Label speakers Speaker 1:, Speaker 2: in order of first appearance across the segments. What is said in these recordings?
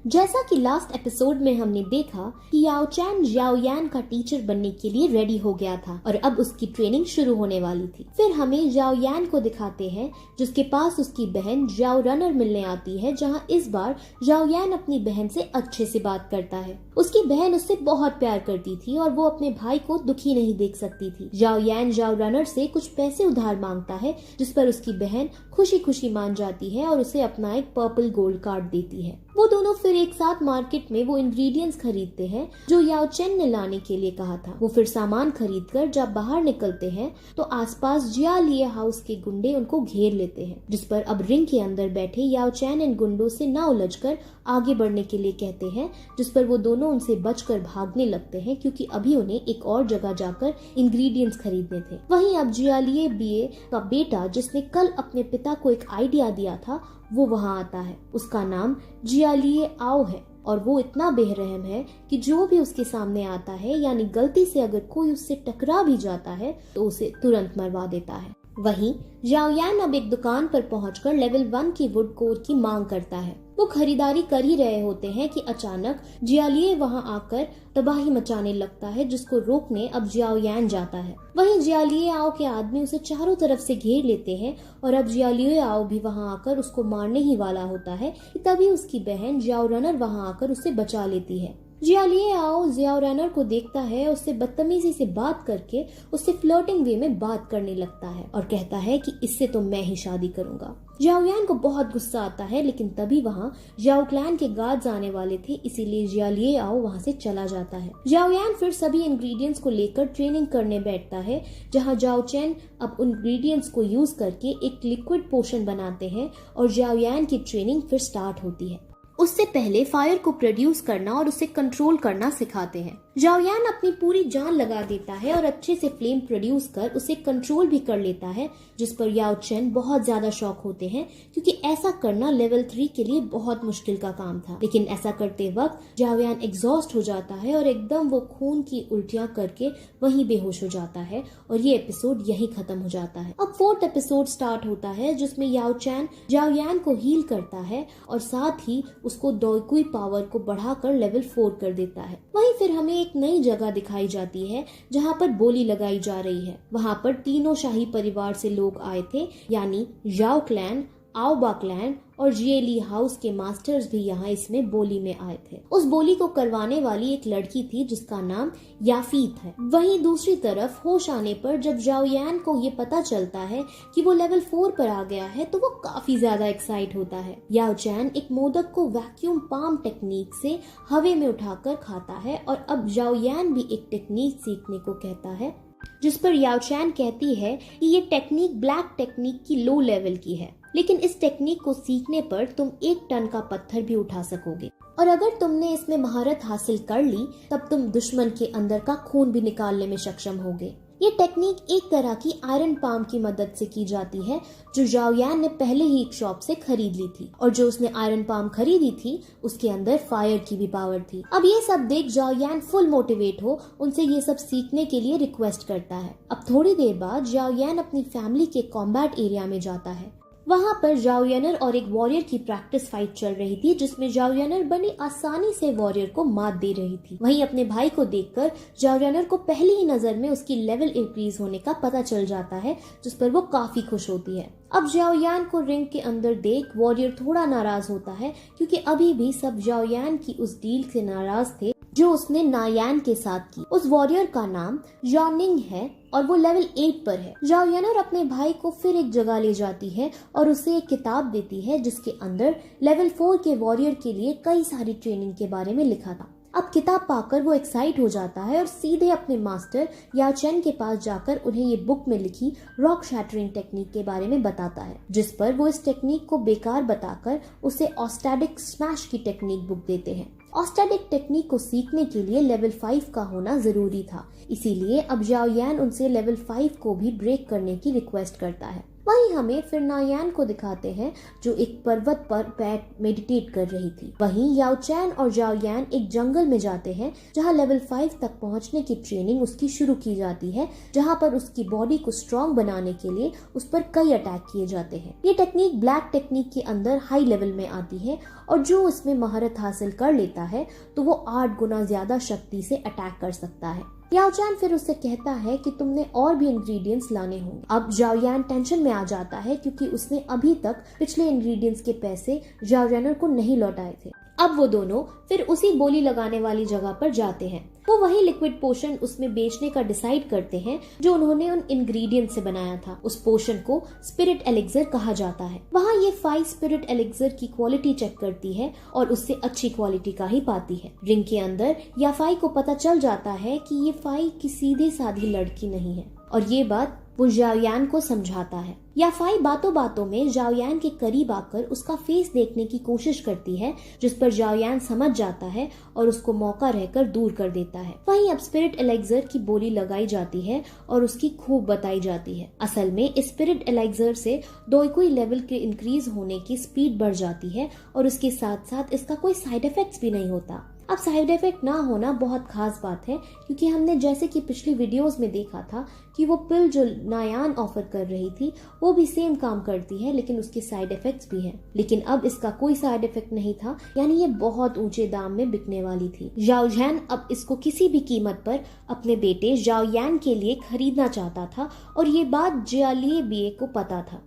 Speaker 1: जैसा कि last episode में हमने देखा कि याओ चैन याओ यान का टीचर बनने के लिए रेडी हो गया था और अब उसकी ट्रेनिंग शुरू होने वाली थी। फिर हमें याओ यान को दिखाते हैं जिसके पास उसकी बहन याओ रनर मिलने आती है, जहां इस बार याओ यान अपनी बहन से अच्छे से बात करता है। उसकी बहन उससे बहुत प्यार करती थी और वो अपने भाई को दुखी नहीं देख सकती थी। याओ यान याओ रनर से कुछ पैसे उधार मांगता है, जिस पर उसकी बहन खुशी खुशी मान जाती है और उसे अपना एक पर्पल गोल्ड कार्ड देती है। वो दोनों फिर एक साथ मार्केट में वो इंग्रेडिएंट्स खरीदते हैं जो याओ चैन ने लाने के लिए कहा था। वो फिर सामान खरीदकर जब बाहर निकलते हैं तो आसपास जियालिए हाउस के गुंडे उनको घेर लेते हैं, जिस पर अब रिंग के अंदर बैठे याओ चैन इन गुंडों से ना उलझकर आगे बढ़ने के लिए कहते हैं, जिस पर वो दोनों उनसे बचकर भागने लगते हैं क्योंकि अभी उन्हें एक और जगह जाकर इंग्रेडिएंट्स खरीदने थे। वहीं अब जियालिए बीए का बेटा, जिसने कल अपने पिता को एक आइडिया दिया था, वो वहां आता है। उसका नाम जियालिए आओ है और वो इतना बेरहम है कि जो भी उसके सामने आता है, यानी गलती से अगर कोई उससे टकरा भी जाता है तो उसे तुरंत मरवा देता है। वहीं याओ यान अब एक दुकान पर पहुंचकर लेवल 1 की वुड कोर की मांग करता है। वो खरीदारी कर ही रहे होते हैं कि अचानक जियालिए वहां आकर तबाही मचाने लगता है, जिसको रोकने अब जियाओ यान जाता है। वहीं जियालिए आओ के आदमी उसे चारों तरफ से घेर लेते हैं और अब जियालिए आओ भी वहां आकर उसको मारने ही वाला होता है कि तभी उसकी बहन याओ रनर वहां आकर उसे बचा लेती है। जियालिए आओ याओ रनर को देखता है, उससे बदतमीजी से बात करके उससे फ्लर्टिंग वे में बात करने लगता है और कहता है कि इससे तो मैं ही शादी करूंगा। याओ यान को बहुत गुस्सा आता है, लेकिन तभी वहाँ याओ क्लैन के गार्ड्स आने वाले थे, इसीलिए जियालिए आओ वहाँ से चला जाता है। याओ यान फिर सभी इंग्रेडिएंट्स को लेकर ट्रेनिंग करने बैठता है, जहाँ याओ चैन अब उन इंग्रेडिएंट्स को यूज करके एक लिक्विड पोशन बनाते हैं और याओ यान की ट्रेनिंग फिर स्टार्ट होती है। उससे पहले फायर को प्रोड्यूस करना और उसे कंट्रोल करना सिखाते हैं। याओ यान अपनी पूरी जान लगा देता है और अच्छे से फ्लेम प्रोड्यूस कर उसे कंट्रोल भी कर लेता है, जिस पर याओ चैन बहुत ज्यादा शॉक होते हैं क्योंकि ऐसा करना लेवल 3 के लिए बहुत मुश्किल का काम था। लेकिन ऐसा करते वक्त याओ यान एग्जॉस्ट हो जाता है और एकदम वो खून की उल्टियां करके वहीं बेहोश हो जाता है और ये एपिसोड यहीं खत्म हो जाता है। अब 4th एपिसोड स्टार्ट होता है, जिसमें याओ चैन याओ यान को हील करता है और साथ ही उसको डोइकुई पावर को बढ़ाकर लेवल 4 कर देता है। वहीं फिर हमें एक नई जगह दिखाई जाती है जहां पर बोली लगाई जा रही है। वहां पर तीनों शाही परिवार से लोग आए थे, यानी याओ क्लैन, आओबा क्लैन और जिएली हाउस के मास्टर्स भी यहाँ इसमें बोली में आए थे। उस बोली को करवाने वाली एक लड़की थी जिसका नाम याफीत है। वहीं दूसरी तरफ होश आने पर जब याओ यान को ये पता चलता है कि वो लेवल 4 पर आ गया है तो वो काफी ज्यादा एक्साइट होता है। याओ चैन एक मोदक को वैक्यूम पाम टेक्निक से हवे में उठाकर खाता है और अब याओ यान भी एक टेक्निक सीखने को कहता है, जिस पर याओ चैन कहती है कि ये टेक्निक ब्लैक टेक्निक की लो लेवल की है, लेकिन इस टेक्निक को सीखने पर तुम 1 टन का पत्थर भी उठा सकोगे और अगर तुमने इसमें महारत हासिल कर ली तब तुम दुश्मन के अंदर का खून भी निकालने में सक्षम होगे। ये टेक्निक एक तरह की आयरन पाम की मदद से की जाती है, जो याओ यान ने पहले ही एक शॉप से खरीद ली थी और जो उसने आयरन पाम खरीदी थी उसके अंदर फायर की भी पावर थी। अब ये सब देख याओ यान फुल मोटिवेट हो उनसे ये सब सीखने के लिए रिक्वेस्ट करता है। अब थोड़ी देर बाद याओ यान अपनी फैमिली के कॉम्बैट एरिया में जाता है। वहाँ पर याओ यानर और एक वॉरियर की प्रैक्टिस फाइट चल रही थी, जिसमें याओ यानर बड़ी आसानी से वॉरियर को मात दे रही थी। वहीं अपने भाई को देखकर याओ यानर को पहली ही नजर में उसकी लेवल इंक्रीज होने का पता चल जाता है, जिस पर वो काफी खुश होती है। अब याओ यान को रिंग के अंदर देख वॉरियर थोड़ा नाराज होता है क्योंकि अभी भी सब याओ यान की उस डील से नाराज थे जो उसने नायान के साथ की। उस वॉरियर का नाम यानिंग है और वो लेवल 8 पर है। याओ यानर अपने भाई को फिर एक जगह ले जाती है और उसे एक किताब देती है जिसके अंदर लेवल 4 के वॉरियर के लिए कई सारी ट्रेनिंग के बारे में लिखा था। अब किताब पाकर वो एक्साइट हो जाता है और सीधे अपने मास्टर याओ चैन के पास जाकर उन्हें ये बुक में लिखी रॉक शैटरिंग टेक्निक के बारे में बताता है, जिस पर वो इस टेक्निक को बेकार बताकर उसे ऑस्टैटिक स्मैश की टेक्निक बुक देते हैं। ऑस्टैटिक टेक्निक को सीखने के लिए लेवल 5 का होना जरूरी था, इसीलिए अब याओ यान उनसे लेवल 5 को भी ब्रेक करने की रिक्वेस्ट करता है। वहीं हमें फिर नायान को दिखाते हैं जो एक पर्वत पर बैठ मेडिटेट कर रही थी। वहीं याओ चैन और याओ यान एक जंगल में जाते हैं जहां लेवल 5 तक पहुंचने की ट्रेनिंग उसकी शुरू की जाती है, जहां पर उसकी बॉडी को स्ट्रॉन्ग बनाने के लिए उस पर कई अटैक किए जाते हैं। ये टेक्निक ब्लैक टेक्निक के अंदर हाई लेवल में आती है और जो उसमें महारत हासिल कर लेता है तो वो 8 गुना ज्यादा शक्ति से अटैक कर सकता है। याओ चैन फिर उससे कहता है कि तुमने और भी इंग्रेडिएंट्स लाने होंगे। अब जाओ यान टेंशन में आ जाता है क्योंकि उसने अभी तक पिछले इंग्रेडिएंट्स के पैसे जाओ रेनर को नहीं लौटाए थे। अब वो दोनों फिर उसी बोली लगाने वाली जगह पर जाते हैं। वो वही लिक्विड पोशन उसमें बेचने का डिसाइड करते हैं जो उन्होंने उन इंग्रेडिएंट से बनाया था। उस पोशन को स्पिरिट एलिक्सर कहा जाता है। वहाँ ये फाई स्पिरिट एलिक्सर की क्वालिटी चेक करती है और उससे अच्छी क्वालिटी का ही पाती है। रिंग के अंदर याफाई को पता चल जाता है कि ये फाई की सीधी साधी लड़की नहीं है और ये बात वो जाओयान को समझाता है। याफाई बातों बातों में जाओयान के करीब आकर उसका फेस देखने की कोशिश करती है, जिस पर जाओयान समझ जाता है और उसको मौका रहकर दूर कर देता है। वहीं अब स्पिरिट एलिक्सर की बोली लगाई जाती है और उसकी खूब बताई जाती है। असल में इस स्पिरिट एलिक्सर से दोईकुई लेवल के इंक्रीज होने की स्पीड बढ़ जाती है और उसके साथ साथ इसका कोई साइड इफेक्ट्स भी नहीं होता। अब साइड इफेक्ट ना होना बहुत खास बात है क्योंकि हमने जैसे कि पिछली वीडियोस में देखा था कि वो पिल जो नायान ऑफर कर रही थी वो भी सेम काम करती है, लेकिन उसके साइड इफेक्ट्स भी हैं। लेकिन अब इसका कोई साइड इफेक्ट नहीं था, यानी ये बहुत ऊंचे दाम में बिकने वाली थी। जाओ जैन अब इसको किसी भी कीमत पर अपने बेटे जाओ यान के लिए खरीदना चाहता था और ये बात जियालिए बिए को पता था।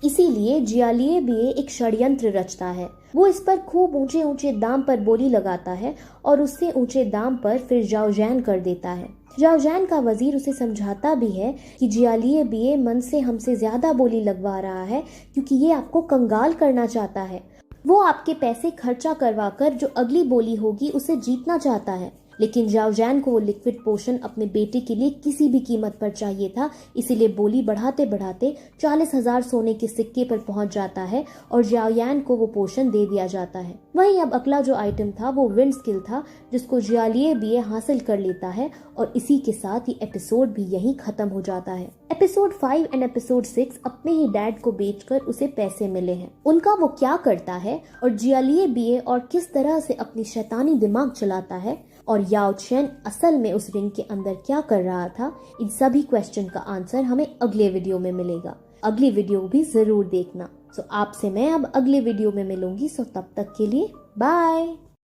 Speaker 1: इसीलिए जियालिए बिए एक षड्यंत्र रचता है। वो इस पर खूब ऊंचे ऊंचे दाम पर बोली लगाता है और उससे ऊंचे दाम पर फिर जाओ जैन कर देता है। जाओ जैन का वजीर उसे समझाता भी है कि जियालिए बिए मन से हमसे ज्यादा बोली लगवा रहा है क्योंकि ये आपको कंगाल करना चाहता है। वो आपके पैसे खर्चा करवाकर जो अगली बोली होगी उसे जीतना चाहता है। लेकिन जाओ जैन को वो लिक्विड पोशन अपने बेटे के लिए किसी भी कीमत पर चाहिए था, इसीलिए बोली बढ़ाते बढ़ाते 40,000 सोने के सिक्के पर पहुंच जाता है और जाओ यान को वो पोशन दे दिया जाता है। वहीं अब अगला जो आइटम था वो विंड स्किल था जिसको जियालिए बिए हासिल कर लेता है और इसी के साथ ये एपिसोड भी यहीं खत्म हो जाता है। एपिसोड 5 एंड एपिसोड 6 अपने ही डैड को बेचकर उसे पैसे मिले हैं। उनका वो क्या करता है और जियालिए बिए और किस तरह से अपनी शैतानी दिमाग चलाता है और याओ चैन असल में उस रिंग के अंदर क्या कर रहा था, इन सभी क्वेश्चन का आंसर हमें अगले वीडियो में मिलेगा। अगली वीडियो भी जरूर देखना। आपसे मैं अब अगले वीडियो में मिलूंगी। तब तक के लिए बाय।